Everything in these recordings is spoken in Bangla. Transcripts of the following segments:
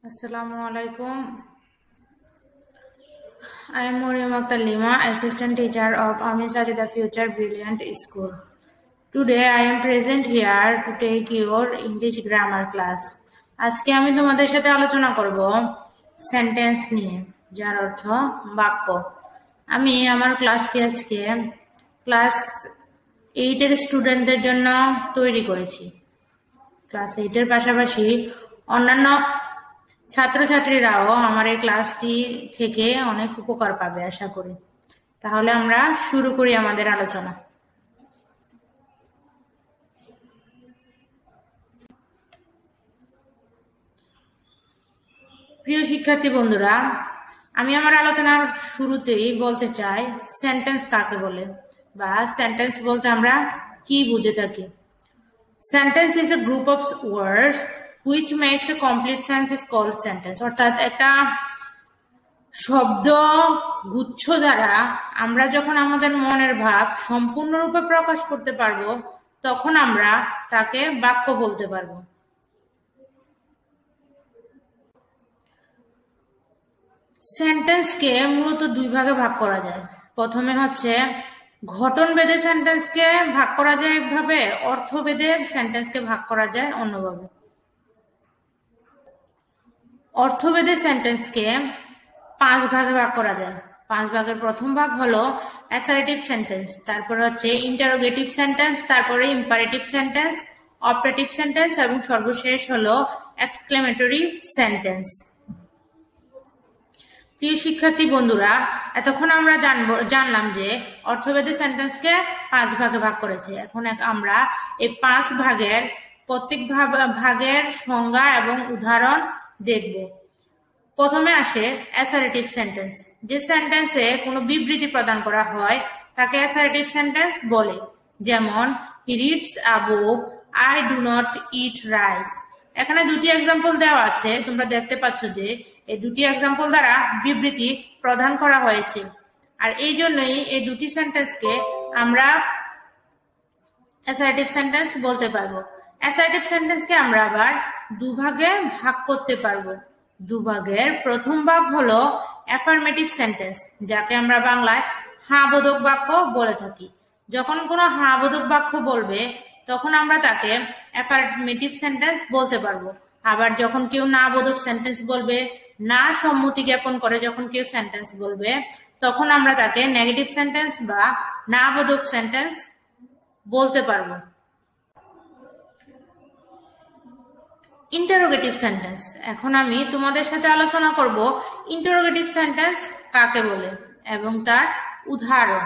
Assalamu alaikum. I am Mariam Akhtar Lima, assistant teacher of Amin Sajida Future Brilliant School. Today I am present here to take your English grammar class. আজকে আমি তোমাদের সাথে আলোচনা করব সেন্টেন্স নিয়ে, যার অর্থ বাক্য। আমি আমার ক্লাসটি আজকে ক্লাস 8 এর স্টুডেন্টদের জন্য তৈরি করেছি। ক্লাস 8 এর পাশাপাশি অন্যান্য ছাত্রছাত্রীরাও আমার এই ক্লাসটি থেকে অনেক উপকার পাবে আশা করি। তাহলে আমরা শুরু করি আমাদের আলোচনা। প্রিয় শিক্ষার্থী বন্ধুরা, আমি আমার আলোচনার শুরুতেই বলতে চাই সেন্টেন্স কাকে বলে বা সেন্টেন্স বলতে আমরা কি বুঝে থাকি। Sentence is a group of words which makes a complete sense is called sentence। অর্থাৎ একটা শব্দ গুচ্ছ দ্বারা আমরা যখন আমাদের মনের ভাব সম্পূর্ণরূপে প্রকাশ করতে পারবো তখন আমরা তাকে বাক্য বলতে পারবো। সেন্টেন্সকে মূলত দুই ভাগে ভাগ করা যায়। প্রথমে হচ্ছে ঘটনভেদে সেন্টেন্সকে ভাগ করা যায় একভাবে, অর্থভেদে সেন্টেন্সকে ভাগ করা যায় অন্যভাবে। অর্থভেদে সেন্টেন্সকে 5 ভাগে ভাগ করা যায়। 5 ভাগের প্রথম ভাগ হলো অ্যাসার্টিভ সেন্টেন্স, তারপরে হচ্ছে ইন্টারোগেটিভ সেন্টেন্স, তারপরে ইম্পারেটিভ সেন্টেন্স, অপারেটিভ সেন্টেন্স এবং সর্বশেষ হলো এক্সক্লেমেটরি সেন্টেন্স। প্রিয় শিক্ষার্থী বন্ধুরা, এতক্ষণ আমরা জানলাম যে অর্থভেদে সেন্টেন্সকে 5 ভাগে ভাগ করেছে। এখন আমরা এই 5 ভাগের প্রত্যেক ভাগের সংজ্ঞা এবং উদাহরণ দেখব। প্রথমে আসে অ্যাসার্টিভ সেন্টেন্স। যে সেন্টেন্সে কোনো বিবৃতি প্রদান করা হয় তাকে অ্যাসার্টিভ সেন্টেন্স বলে। যেমন he reads a book, I do not eat rice. এখানে দুটি এক্সাম্পল দেওয়া আছে, তোমরা দেখতে পাচ্ছ যে এই দুটি এক্সাম্পল দ্বারা বিবৃতি প্রদান করা হয়েছে। আর এই জন্যই এই দুটি সেন্টেন্সকে আমরা অ্যাসার্টিভ সেন্টেন্স বলতে পারবো। অ্যাসার্টিভ সেন্টেন্সকে আমরা আবার দুভাগে ভাগ করতে পারবো। দুভাগের প্রথম ভাগ হলো অ্যাফার্মেটিভ সেন্টেন্স, যাকে আমরা বাংলায় হ্যাঁ বোধক বাক্য বলে থাকি। যখন কোনো হ্যাঁ বোধক বাক্য বলবে তখন আমরা তাকে অ্যাফার্মেটিভ সেন্টেন্স বলতে পারবো। আবার যখন কেউ না বোধক সেন্টেন্স বলবে, না সম্মতি জ্ঞাপন করে যখন কেউ সেন্টেন্স বলবে, তখন আমরা তাকে নেগেটিভ সেন্টেন্স বা না বোধক সেন্টেন্স বলতে পারবো। Interrogative sentence. এখন আমি তোমাদের সাথে আলোচনা করব ইন্টারোগেটিভ সেন্টেন্স কাকে বলে এবং তার উদাহরণ।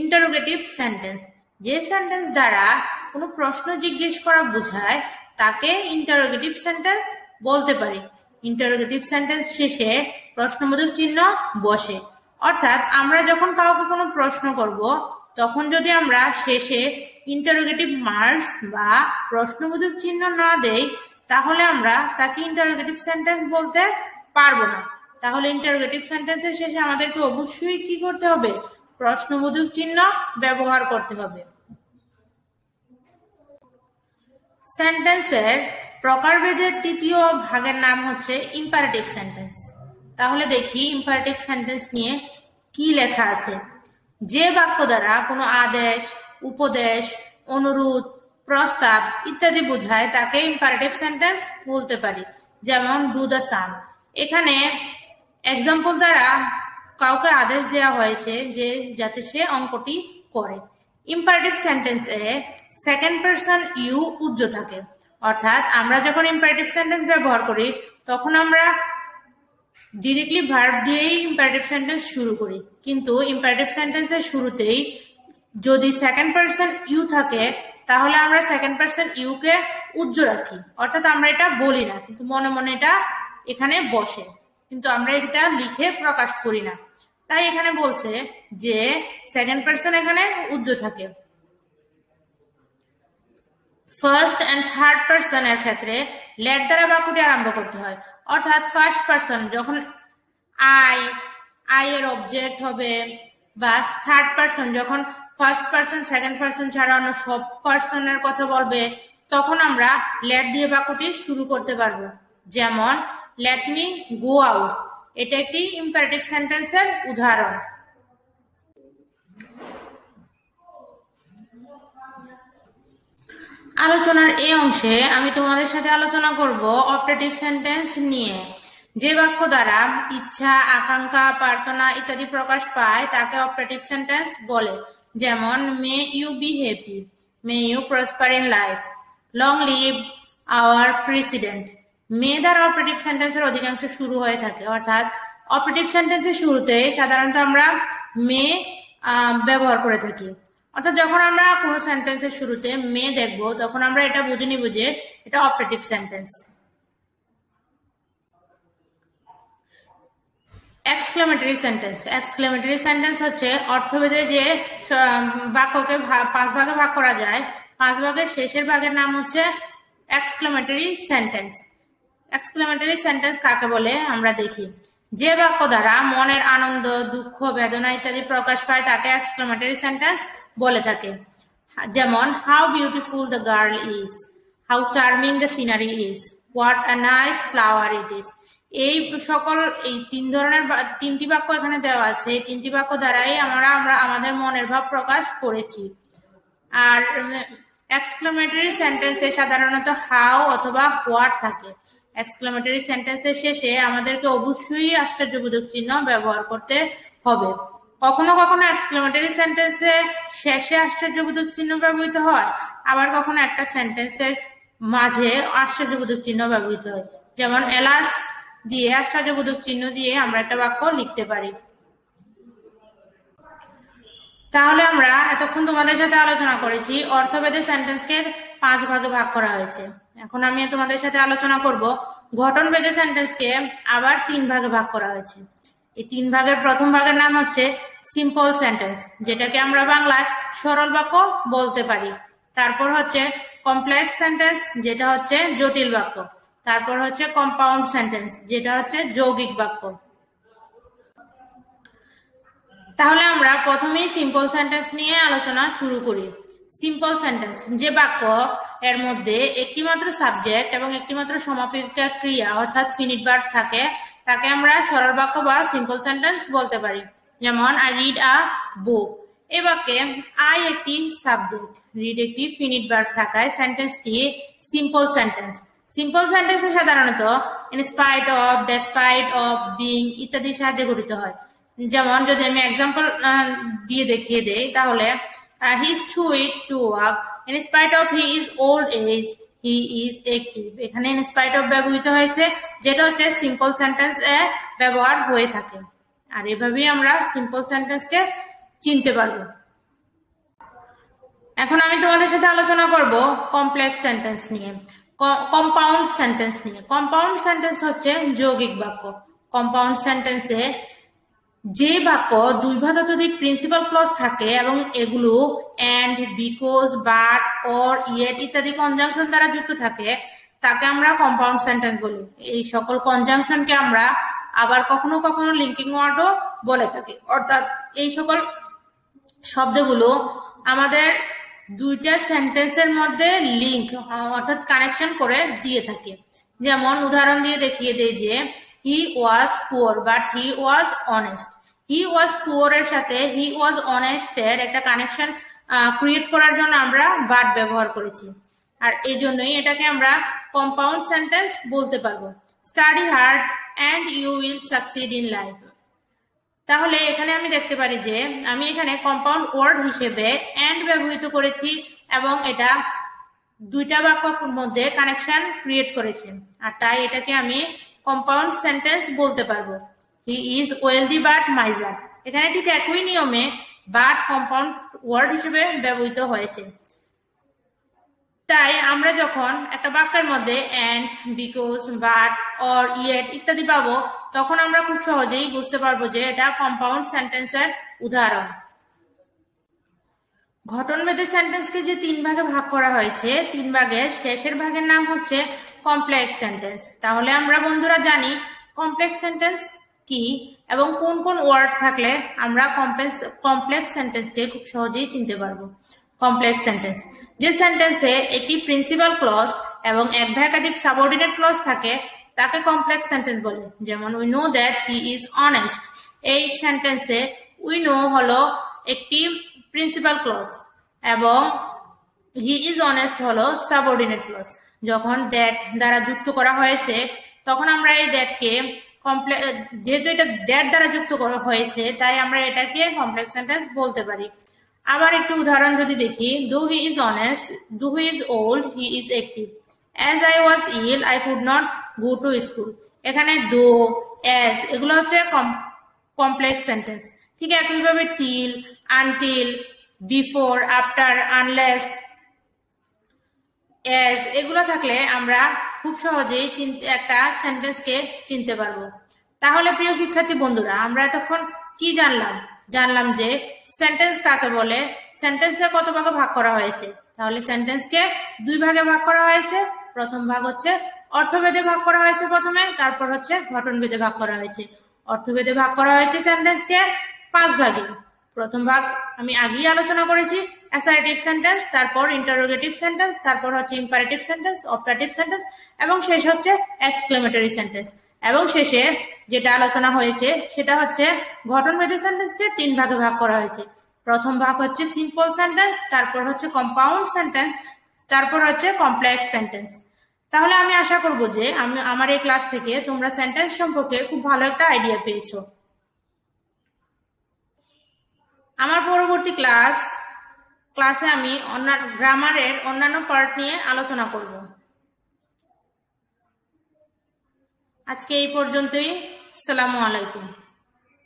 ইন্টারোগেটিভ সেন্টেন্স, যে সেন্টেন্স দ্বারা কোনো প্রশ্ন জিজ্ঞেস করা বোঝায় তাকে ইন্টারোগেটিভ সেন্টেন্স বলতে পারি। ইন্টারোগেটিভ সেন্টেন্স শেষে প্রশ্নবোধক চিহ্ন বসে। অর্থাৎ আমরা যখন কাউকে কোনো প্রশ্ন করব তখন যদি আমরা শেষে ইন্টারোগেটিভ মার্কস বা প্রশ্নবোধক চিহ্ন না দেই তাহলে আমরা তাকে ইন্টারোগেটিভ সেন্টেন্স বলতে পারবো না। তাহলে ইন্টারোগেটিভ সেন্টেন্সের শেষে আমাদেরকে অবশ্যই কি করতে হবে? প্রশ্নবোধক চিহ্ন ব্যবহার করতে হবে। সেন্টেন্সের প্রকারভেদের তৃতীয় ভাগের নাম হচ্ছে ইম্পারেটিভ সেন্টেন্স। তাহলে দেখি ইম্পারেটিভ সেন্টেন্স নিয়ে কি লেখা আছে। যে বাক্য দ্বারা কোনো আদেশ, উপদেশ, অনুরোধ, প্রস্তাব ইত্যাদি বোঝায় তাকে ইম্পারেটিভ সেন্টেন্স বলতে পারি। যেমন ডু দ্য সাম। এখানে এক্সাম্পল দ্বারা কাউকে আদেশ দেওয়া হয়েছে যে যাতে সে অঙ্কটি করে। ইম্পারেটিভ সেন্টেন্সে সেকেন্ড পারসন ইউ উজ্জ থাকে। অর্থাৎ আমরা যখন ইম্পারেটিভ সেন্টেন্স ব্যবহার করি তখন আমরা ডিরেক্টলি ভার্ব দিয়েই ইম্পারেটিভ সেন্টেন্স শুরু করি, কিন্তু ইম্পারেটিভ সেন্টেন্সের শুরুতেই যদি সেকেন্ড পারসন ইউ থাকে তাহলে আমরা সেকেন্ড পারসন ইউ কে উজ্জ রাখি। অর্থাৎ আমরা এটা বলি না, কিন্তু মনে মনে এটা এখানে বসে, কিন্তু আমরা এটা লিখে প্রকাশ করি না। তাই এখানে বলছে যে সেকেন্ড পারসন এখানে উজ্জ থাকে। ফার্স্ট এন্ড থার্ড পারসন এর ক্ষেত্রে লেট দ্বারা বাক্যটি আরম্ভ করতে হয়। অর্থাৎ ফার্স্ট পারসন যখন আই এর অবজেক্ট হবে, বা থার্ড পারসন যখন ফার্স্ট পারসন সেকেন্ড পারসন ছাড়া অন্য সব পারসনের কথা বলবে তখন আমরা লেট দিয়ে বাক্যটি শুরু করতে পারবো। যেমন লেট মি গো আউট, এটা একটি ইম্পারেটিভ সেন্টেন্সের উদাহরণ। আলোচনার এই অংশে আমি তোমাদের সাথে আলোচনা করব অপারেটিভ সেন্টেন্স নিয়ে। যে বাক্য দ্বারা ইচ্ছা, আকাঙ্ক্ষা, প্রার্থনা ইত্যাদি প্রকাশ পায় তাকে অপারেটিভ সেন্টেন্স বলে। যেমন may you be happy, may you prosper in life, long live our president. May দ্বারা অপারেটিভ সেন্টেন্সের অধিকাংশ শুরু হয়ে থাকে, অর্থাৎ অপারেটিভ সেন্টেন্সের শুরুতে সাধারণত আমরা মে ব্যবহার করে থাকি। অর্থাৎ যখন আমরা কোনো সেন্টেন্সের শুরুতে মে দেখব তখন আমরা এটা বুঝে নিব যে এটা operative sentence. Exclamatory sentence. Exclamatory sentence হচ্ছে অর্থভেদে যে বাক্যকে 5 ভাগে ভাগ করা যায়, 5 ভাগের শেষের ভাগের নাম হচ্ছে এক্সক্লেমেটরি সেন্টেন্স। এক্সক্লেমেটরি সেন্টেন্স কাকে বলে আমরা দেখি। যে বাক্য দ্বারা মনের আনন্দ, দুঃখ, বেদনা ইত্যাদি প্রকাশ পায় তাকে এক্সক্লেমেটরি সেন্টেন্স বলে থাকে। যেমন how beautiful the girl is, how charming the scenery is, what a nice flower it is. এই সকল এই 3 ধরনের 3টি বাক্য এখানে দেওয়া আছে। এই 3টি বাক্য দ্বারাই আমরা আমাদের মনের ভাব প্রকাশ করেছি। আর এক্সক্লেমেটরি সেন্টেন্সে সাধারণত হাউ অথবা হোয়াট থাকে। এক্সক্লেমেটরি সেন্টেন্সের শেষে আমাদেরকে অবশ্যই আশ্চর্যবোধক চিহ্ন ব্যবহার করতে হবে। কখনো কখনো এক্সক্লেমেটরি সেন্টেন্সে শেষে আশ্চর্যবোধক চিহ্ন ব্যবহৃত হয়, আবার কখনো একটা সেন্টেন্সের মাঝে আশ্চর্যবোধক চিহ্ন ব্যবহৃত হয়। যেমন এলাস দিয়ে আশ্চর্যবোধক চিহ্ন দিয়ে আমরা একটা বাক্য লিখতে পারি। তাহলে আমরা এতক্ষণ তোমাদের সাথে আলোচনা করেছি অর্থভেদে সেন্টেন্সকে 5 ভাগে ভাগ করা হয়েছে। এখন আমি তোমাদের সাথে আলোচনা করব গঠনভেদে সেন্টেন্সকে আবার 3 ভাগে ভাগ করা হয়েছে। এই 3 ভাগের প্রথম ভাগের নাম হচ্ছে সিম্পল সেন্টেন্স, যেটাকে আমরা বাংলায় সরল বাক্য বলতে পারি। তারপর হচ্ছে কমপ্লেক্স সেন্টেন্স, যেটা হচ্ছে জটিল বাক্য। তারপর হচ্ছে কম্পাউন্ড সেন্টেন্স, যেটা হচ্ছে যৌগিক বাক্য। তাহলে আমরা প্রথমেই সিম্পল সেন্টেন্স নিয়ে আলোচনা শুরু করি। সিম্পল সেন্টেন্স, যে বাক্য এর মধ্যে একটি মাত্র সাবজেক্ট এবং একটি মাত্র সমাপিকা ক্রিয়া অর্থাৎ ফিনিট ভার্ব থাকে তাকে আমরা সরল বাক্য বা সিম্পল সেন্টেন্স বলতে পারি। যেমন আই রিড আ বুক। এই বাক্যে আই একটি সাবজেক্ট, রিড একটি ফিনিট ভার্ব থাকায় সেন্টেন্সটি সিম্পল সেন্টেন্স। সিম্পল সেন্টেন্সে সাধারণত in spite of, despite of, being ইত্যাদির সাহায্যে গঠিত হয়। যেমন যদি আমি এক্সাম্পল দিয়ে দেখিয়ে দেই তাহলে he is too weak to walk, in spite of he is old age he is active. এখানে ইন স্পাইট অফ ব্যবহৃত হয়েছে, যেটা হচ্ছে সিম্পল সেন্টেন্স এ ব্যবহার হয়ে থাকে। আর এভাবেই আমরা সিম্পল সেন্টেন্সকে চিনতে পারবো। এখন আমি তোমাদের সাথে আলোচনা করব কমপ্লেক্স সেন্টেন্স নিয়ে, কম্পাউন্ড সেন্টেন্স নিয়ে। কম্পাউন্ড সেন্টেন্স হচ্ছে যৌগিক বাক্য। কম্পাউন্ড সেন্টেন্সে যে বাক্য 2 বা ততোধিক প্রিন্সিপাল ক্লজ থাকে এবং এগুলো and, because, but, or, yet ইত্যাদি কনজাংশন দ্বারা যুক্ত থাকে তাকে আমরা কম্পাউন্ড সেন্টেন্স বলি। এই সকল কনজাংশনকে আমরা আবার কখনো কখনো লিঙ্কিং ওয়ার্ডও বলে থাকি, অর্থাৎ এই সকল শব্দগুলো আমাদের 2টা সেন্টেন্সের মধ্যে লিঙ্ক অর্থাৎ কানেকশন করে দিয়ে থাকে। যেমন উদাহরণ দিয়ে দেখিয়ে দেয় যে he was poor but he was honest. He was poor এর সাথে হি ওয়াজ অনেস্ট এর একটা কানেকশন ক্রিয়েট করার জন্য আমরা বাট ব্যবহার করেছি, আর এই জন্যই এটাকে আমরা কম্পাউন্ড সেন্টেন্স বলতে পারবো। Study hard and you will succeed in life. তাহলে এখানে আমি দেখতে পারি যে আমি এখানে কম্পাউন্ড ওয়ার্ড হিসেবে এন্ড ব্যবহৃত করেছি এবং এটা 2টা বাক্যের মধ্যে কানেকশন ক্রিয়েট করেছে, আর তাই এটাকে আমি কম্পাউন্ড সেন্টেন্স বলতে পারবো। He is wealthy but miser. এখানে ঠিক একই নিয়মে বাট কম্পাউন্ড ওয়ার্ড হিসেবে ব্যবহৃত হয়েছে। তাই আমরা যখন একটা বাক্যের মধ্যে and, because, but, or, yet ইত্যাদি পাবো তখন আমরা খুব সহজেই বুঝতে পারবো যে এটা কম্পাউন্ড সেন্টেন্সের উদাহরণ। গঠনভেদে সেন্টেন্সকে যে 3 ভাগে ভাগ করা হয়েছে, 3 ভাগের শেষের ভাগের নাম হচ্ছে কমপ্লেক্স সেন্টেন্স। তাহলে আমরা বন্ধুরা জানি কমপ্লেক্স সেন্টেন্স কি এবং কোন কোন ওয়ার্ড থাকলে আমরা কমপ্লেক্স সেন্টেন্সকে খুব সহজেই চিনতে পারবো। কমপ্লেক্স সেন্টেন্স, যে সেন্টেন্সে একটি প্রিন্সিপাল ক্লজ এবং এক বা একাধিক সাবঅর্ডিনেট ক্লজ থাকে তাকে কমপ্লেক্স সেন্টেন্স বলে। যেমন we know that he is honest, এই সেন্টেন্সে উই নো হলো একটি প্রিন্সিপাল ক্লজ এবং হি ইজ অনেস্ট হলো সাবঅর্ডিনেট ক্লজ। যখন দ্যাট দ্বারা যুক্ত করা হয়েছে তখন আমরা এই দ্যাটকে যেহেতু এটা দ্যাট দ্বারা যুক্ত করা হয়েছে তাই আমরা এটাকে কমপ্লেক্স সেন্টেন্স বলতে পারি। আবার একটু উদাহরণ যদি দেখি, দো he is honest, though he is old, he is active. As I was ill, I could not go to school. এখানে দো, অ্যাজ এগুলো হচ্ছে কমপ্লেক্স সেন্টেন্স। ঠিক একইভাবে till, until, before, after, unless, as এগুলো থাকলে আমরা খুব সহজেই একটা সেন্টেন্সকে চিনতে পারবো। তাহলে প্রিয় শিক্ষার্থী বন্ধুরা, আমরা এতক্ষণ কি জানলাম যে সেন্টেন্স কাকে বলে, সেন্টেন্সকে কত ভাগে ভাগ করা হয়েছে। তাহলে সেন্টেন্সকে দুই ভাগে ভাগ করা হয়েছে। প্রথম ভাগ হচ্ছে অর্থভেদে ভাগ করা হয়েছে প্রথমে, তারপর হচ্ছে গঠনভেদে ভাগ করা হয়েছে। অর্থভেদে ভাগ করা হয়েছে সেন্টেন্সকে 5 ভাগে। প্রথম ভাগ আমি আগেই আলোচনা করেছি, অ্যাসার্টিভ সেন্টেন্স, তারপর ইন্টারোগেটিভ সেন্টেন্স, তারপর হচ্ছে ইম্পারেটিভ সেন্টেন্স, অপারেটিভ সেন্টেন্স এবং শেষ হচ্ছে এক্সক্লেমেটরি সেন্টেন্স। এবং শেষে যেটা আলোচনা হয়েছে সেটা হচ্ছে গঠনভেদে সেন্টেন্সকে 3 ভাগে ভাগ করা হয়েছে। প্রথম ভাগ হচ্ছে সিম্পল সেন্টেন্স, তারপর হচ্ছে কম্পাউন্ড সেন্টেন্স, তারপর হচ্ছে কমপ্লেক্স সেন্টেন্স। তাহলে আমি আশা করব যে আমার এই ক্লাস থেকে তোমরা সেন্টেন্স সম্পর্কে খুব ভালো একটা আইডিয়া পেয়েছো। আমার পরবর্তী ক্লাসে আমি গ্রামারের অন্যান্য পার্ট নিয়ে আলোচনা করব। আজকে এই পর্যন্তই। আসসালামু আলাইকুম।